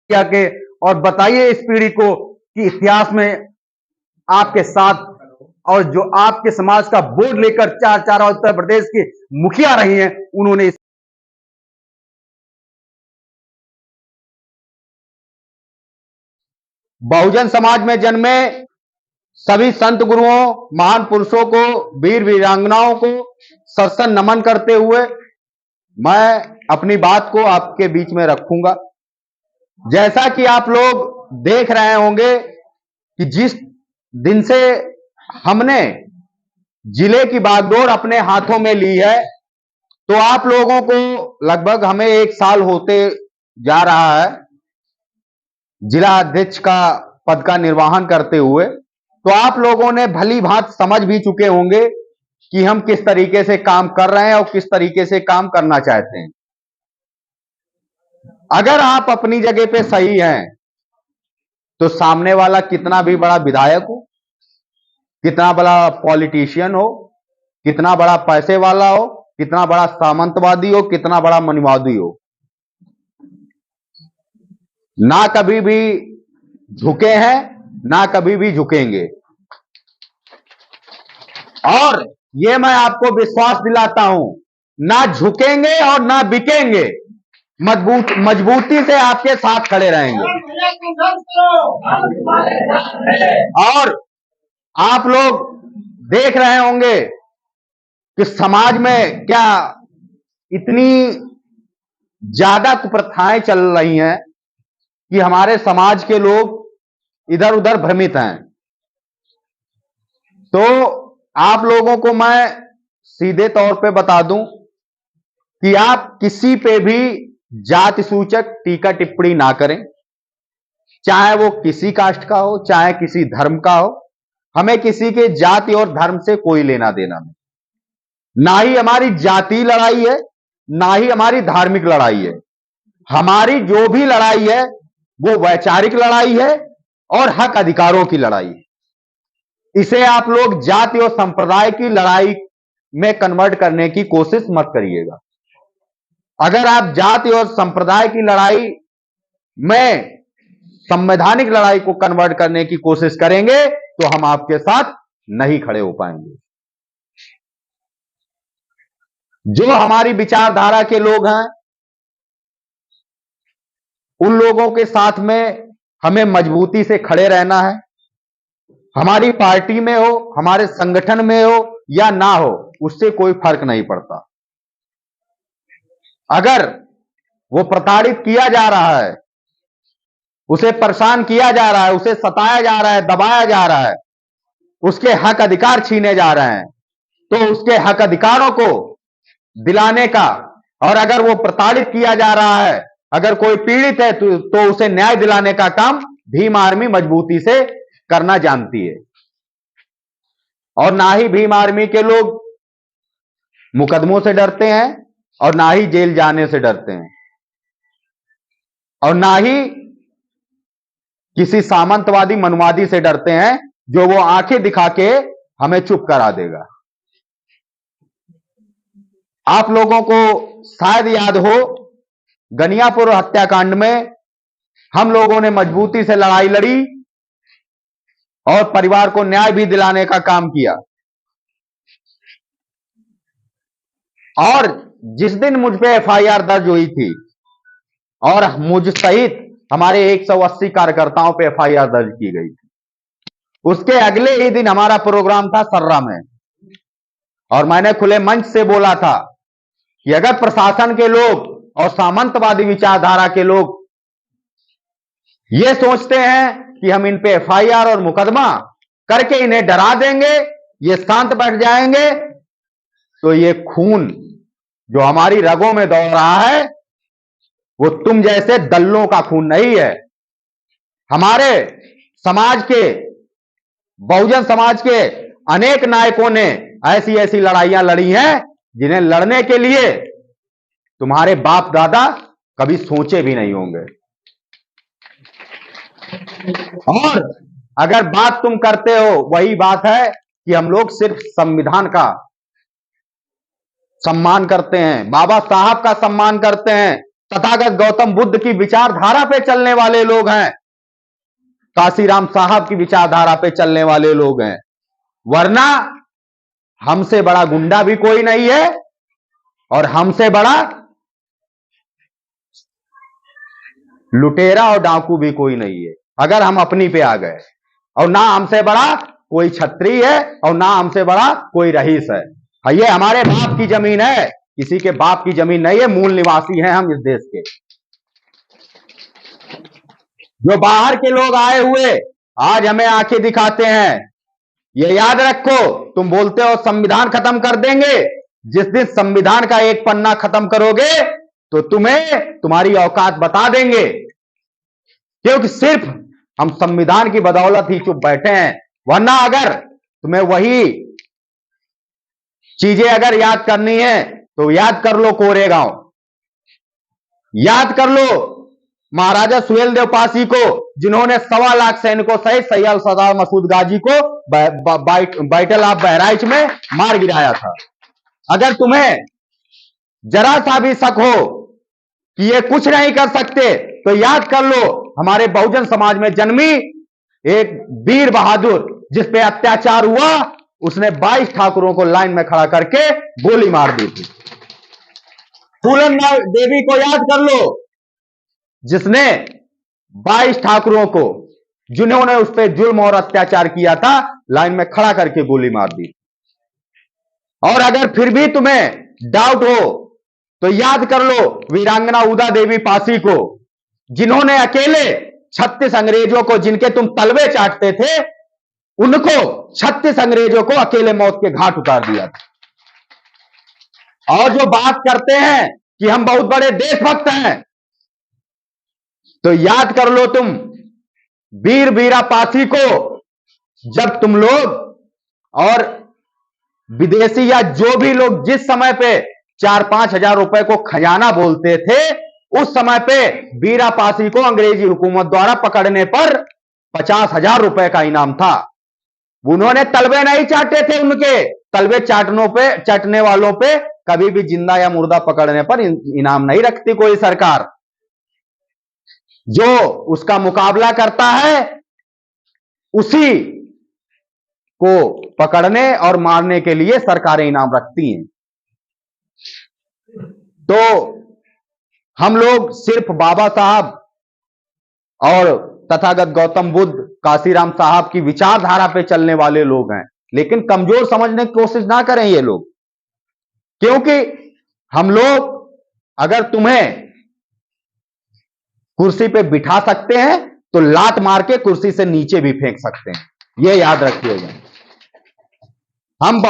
के और बताइए इस पीढ़ी को कि इतिहास में आपके साथ और जो आपके समाज का बोर्ड लेकर चार चार उत्तर प्रदेश की मुखिया रही हैं, उन्होंने बहुजन समाज में जन्मे सभी संत गुरुओं, महान पुरुषों को, वीर वीरांगनाओं को सत्संग नमन करते हुए मैं अपनी बात को आपके बीच में रखूंगा। जैसा कि आप लोग देख रहे होंगे कि जिस दिन से हमने जिले की बागडोर अपने हाथों में ली है, तो आप लोगों को लगभग हमें 1 साल होते जा रहा है जिला अध्यक्ष का पद का निर्वहन करते हुए। तो आप लोगों ने भली भांति समझ भी चुके होंगे कि हम किस तरीके से काम कर रहे हैं और किस तरीके से काम करना चाहते हैं। अगर आप अपनी जगह पे सही हैं तो सामने वाला कितना भी बड़ा विधायक हो, कितना बड़ा पॉलिटिशियन हो, कितना बड़ा पैसे वाला हो, कितना बड़ा सामंतवादी हो, कितना बड़ा मनुवादी हो, ना कभी भी झुके हैं, ना कभी भी झुकेंगे। और ये मैं आपको विश्वास दिलाता हूं, ना झुकेंगे और ना बिकेंगे, मजबूती से आपके साथ खड़े रहेंगे। और आप लोग देख रहे होंगे कि समाज में क्या इतनी ज्यादा कुप्रथाएं चल रही हैं कि हमारे समाज के लोग इधर उधर भ्रमित हैं। तो आप लोगों को मैं सीधे तौर पे बता दूं कि आप किसी पे भी जाति सूचक टीका टिप्पणी ना करें, चाहे वो किसी कास्ट का हो, चाहे किसी धर्म का हो। हमें किसी के जाति और धर्म से कोई लेना देना नहीं। ना ही हमारी जाति लड़ाई है, ना ही हमारी धार्मिक लड़ाई है। हमारी जो भी लड़ाई है वो वैचारिक लड़ाई है और हक अधिकारों की लड़ाई है। इसे आप लोग जाति और संप्रदाय की लड़ाई में कन्वर्ट करने की कोशिश मत करिएगा। अगर आप जाति और संप्रदाय की लड़ाई में संवैधानिक लड़ाई को कन्वर्ट करने की कोशिश करेंगे तो हम आपके साथ नहीं खड़े हो पाएंगे। जो हमारी विचारधारा के लोग हैं, उन लोगों के साथ में हमें मजबूती से खड़े रहना है। हमारी पार्टी में हो, हमारे संगठन में हो या ना हो, उससे कोई फर्क नहीं पड़ता। अगर वो प्रताड़ित किया जा रहा है, उसे परेशान किया जा रहा है, उसे सताया जा रहा है, दबाया जा रहा है, उसके हक अधिकार छीने जा रहे हैं, तो उसके हक अधिकारों को दिलाने का, और अगर वो प्रताड़ित किया जा रहा है, अगर कोई पीड़ित है तो उसे न्याय दिलाने का काम भीम आर्मी मजबूती से करना जानती है। और ना ही भीम आर्मी के लोग मुकदमों से डरते हैं और ना ही जेल जाने से डरते हैं और ना ही किसी सामंतवादी मनुवादी से डरते हैं जो वो आंखें दिखा के हमें चुप करा देगा। आप लोगों को शायद याद हो, गनियापुर हत्याकांड में हम लोगों ने मजबूती से लड़ाई लड़ी और परिवार को न्याय भी दिलाने का काम किया। और जिस दिन मुझ पे एफआईआर दर्ज हुई थी और मुझ सहित हमारे 180 कार्यकर्ताओं पे एफआईआर दर्ज की गई थी, उसके अगले ही दिन हमारा प्रोग्राम था सर्रा में, और मैंने खुले मंच से बोला था कि अगर प्रशासन के लोग और सामंतवादी विचारधारा के लोग ये सोचते हैं कि हम इन पे एफआईआर और मुकदमा करके इन्हें डरा देंगे, ये शांत बैठ जाएंगे, तो ये खून जो हमारी रगों में दौड़ रहा है वो तुम जैसे दल्लों का खून नहीं है। हमारे समाज के, बहुजन समाज के अनेक नायकों ने ऐसी ऐसी लड़ाइयां लड़ी हैं जिन्हें लड़ने के लिए तुम्हारे बाप दादा कभी सोचे भी नहीं होंगे। और अगर बात तुम करते हो, वही बात है कि हम लोग सिर्फ संविधान का सम्मान करते हैं, बाबा साहब का सम्मान करते हैं, तथागत गौतम बुद्ध की विचारधारा पे चलने वाले लोग हैं, काशीराम साहब की विचारधारा पे चलने वाले लोग हैं। वरना हमसे बड़ा गुंडा भी कोई नहीं है और हमसे बड़ा लुटेरा और डाकू भी कोई नहीं है, अगर हम अपनी पे आ गए। और ना हमसे बड़ा कोई छत्री है और ना हमसे बड़ा कोई रईस है। ये हमारे बाप की जमीन है, किसी के बाप की जमीन नहीं है। मूल निवासी हैं हम इस देश के। जो बाहर के लोग आए हुए आज हमें आंखें दिखाते हैं, ये याद रखो, तुम बोलते हो संविधान खत्म कर देंगे, जिस दिन संविधान का एक पन्ना खत्म करोगे तो तुम्हें तुम्हारी औकात बता देंगे। क्योंकि सिर्फ हम संविधान की बदौलत ही चुप बैठे हैं। वरना अगर तुम्हें वही चीजें अगर याद करनी है तो याद कर लो कोरेगांव, याद कर लो महाराजा सुहेलदेव पासी को, जिन्होंने 1.25 लाख सैनिकों सहित सैयद सरदार मसूद गाजी को बैटल ऑफ बहराइच में मार गिराया था। अगर तुम्हें जरा सा भी शक हो कि ये कुछ नहीं कर सकते तो याद कर लो हमारे बहुजन समाज में जन्मी एक वीर बहादुर जिस पे अत्याचार हुआ, उसने 22 ठाकुरों को लाइन में खड़ा करके गोली मार दी थी। फूलन देवी को याद कर लो, जिसने 22 ठाकुरों को, जिन्होंने उस पर जुल्म और अत्याचार किया था, लाइन में खड़ा करके गोली मार दी। और अगर फिर भी तुम्हें डाउट हो तो याद कर लो वीरांगना उदा देवी पासी को, जिन्होंने अकेले 36 अंग्रेजों को, जिनके तुम तलवे चाटते थे, उनको 36 अंग्रेजों को अकेले मौत के घाट उतार दिया था। और जो बात करते हैं कि हम बहुत बड़े देशभक्त हैं, तो याद कर लो तुम वीर वीरा पासी को, जब तुम लोग और विदेशी या जो भी लोग जिस समय पे 4-5 हजार रुपए को खजाना बोलते थे, उस समय पे वीरा पासी को अंग्रेजी हुकूमत द्वारा पकड़ने पर 50,000 रुपए का इनाम था। उन्होंने तलवे नहीं चाटे थे, उनके तलवे चाटने वालों पे कभी भी जिंदा या मुर्दा पकड़ने पर इनाम नहीं रखती कोई सरकार। जो उसका मुकाबला करता है उसी को पकड़ने और मारने के लिए सरकारें इनाम रखती हैं। तो हम लोग सिर्फ बाबा साहब और तथागत गौतम बुद्ध, काशीराम साहब की विचारधारा पे चलने वाले लोग हैं, लेकिन कमजोर समझने की कोशिश ना करें ये लोग। क्योंकि हम लोग अगर तुम्हें कुर्सी पे बिठा सकते हैं तो लात मार के कुर्सी से नीचे भी फेंक सकते हैं, ये याद रखिएगा। हम